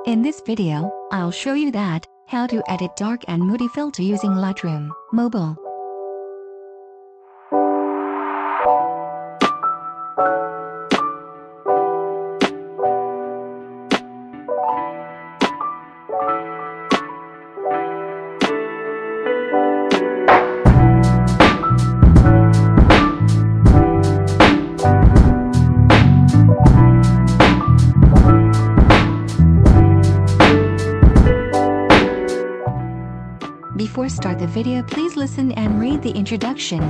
In this video, I'll show you how to edit dark and moody filter using Lightroom mobile. Before start the video, please listen and read the introduction.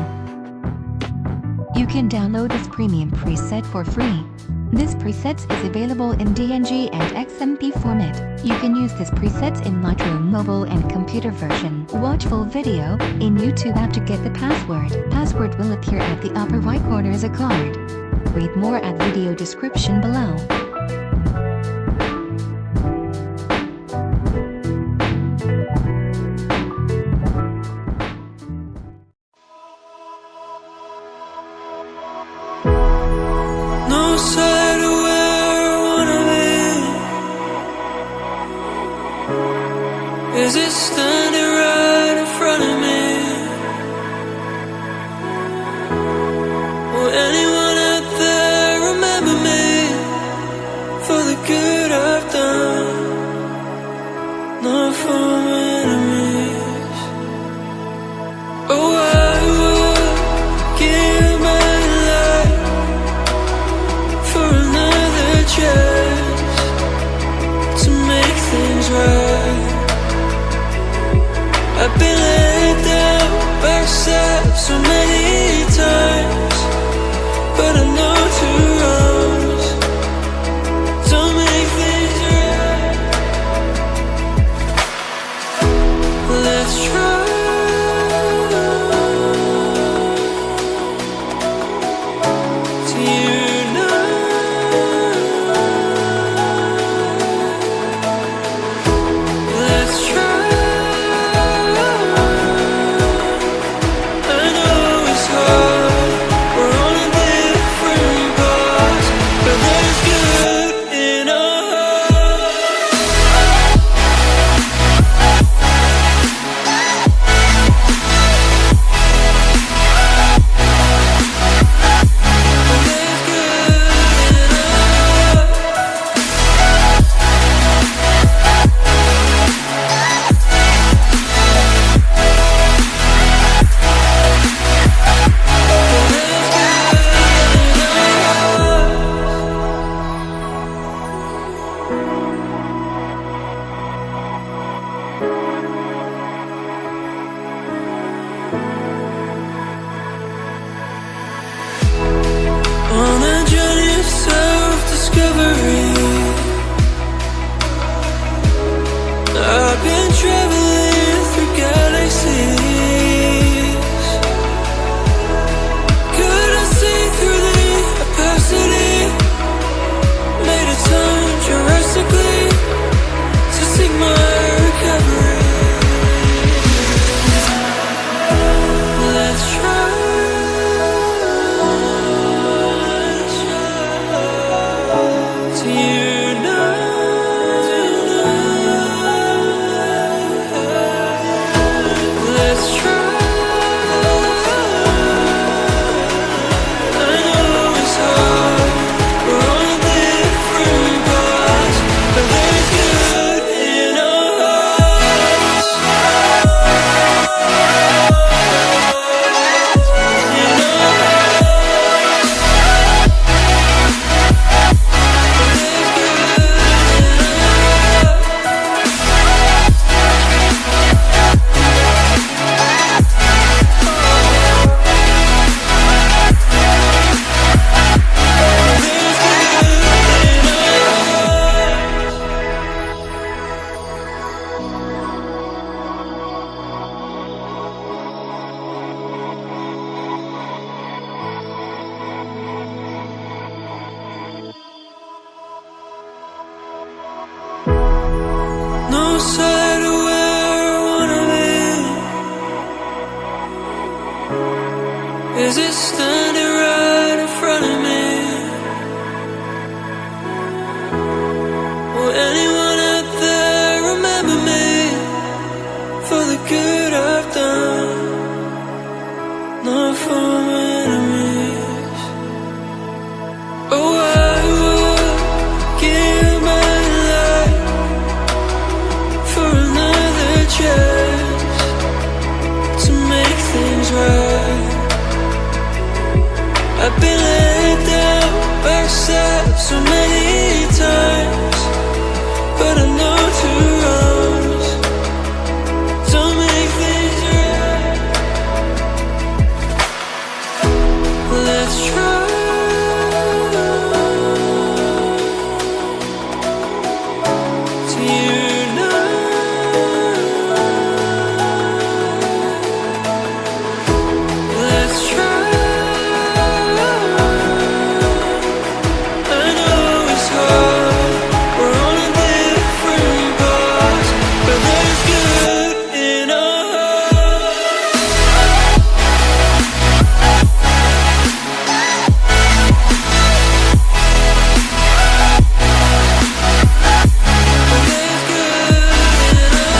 You can download this premium preset for free. This preset is available in DNG and XMP format. You can use this preset in Lightroom mobile and computer version. Watch full video in YouTube app to get the password. Password will appear at the upper right corner as a card. Read more at video description below. No side of where I wanna be. Is it standing right in front of me? Will anyone out there remember me for the good I've done? Not for my enemies. Oh, I would give my life for another chance to make things right. I've been let down by myself so many times, but I know two wrongs don't make things right. Let's try to on a journey of self-discovery. I've been traveling through galaxies. Couldn't see through the opacity. Made a turn drastically to seek my recovery. Let's try to I've been let down by myself so many times, but I know to runs don't make things right. Let's try to unite. Let's try. I know it's hard, we're on a different path, but there's good in our hearts. There's good in our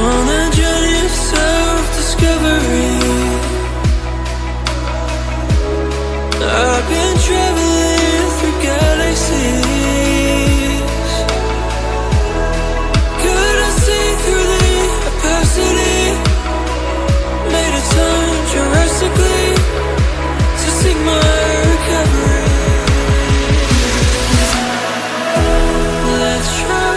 on a journey of self-discovery. I've been traveling through galaxies. Could I see through the opacity? Made a turn drastically to seek my recovery. Let's try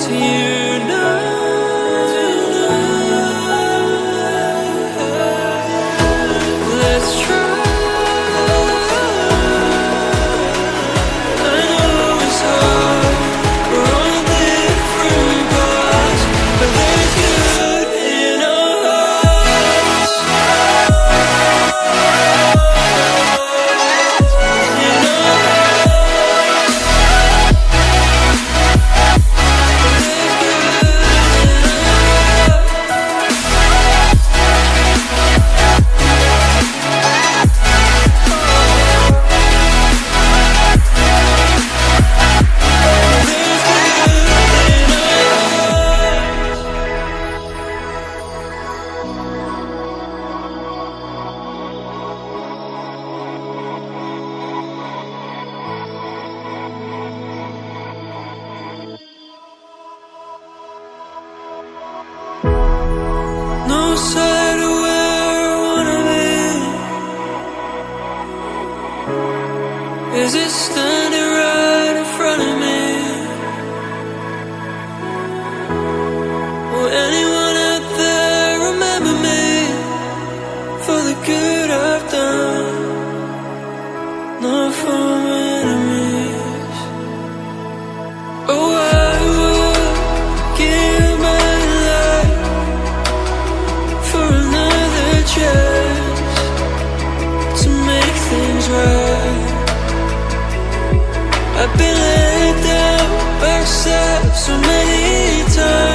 to unite. Let's try. I know it's hard, we're on a different path, but there's good in our hearts. In our hearts. There's good in our no side of where I wanna be. Is it standing right in front of me? Will anyone out there remember me for the good I've done? Not for my enemies. Oh, I would give my life for another chance to make things right. I've been let down by myself so many times.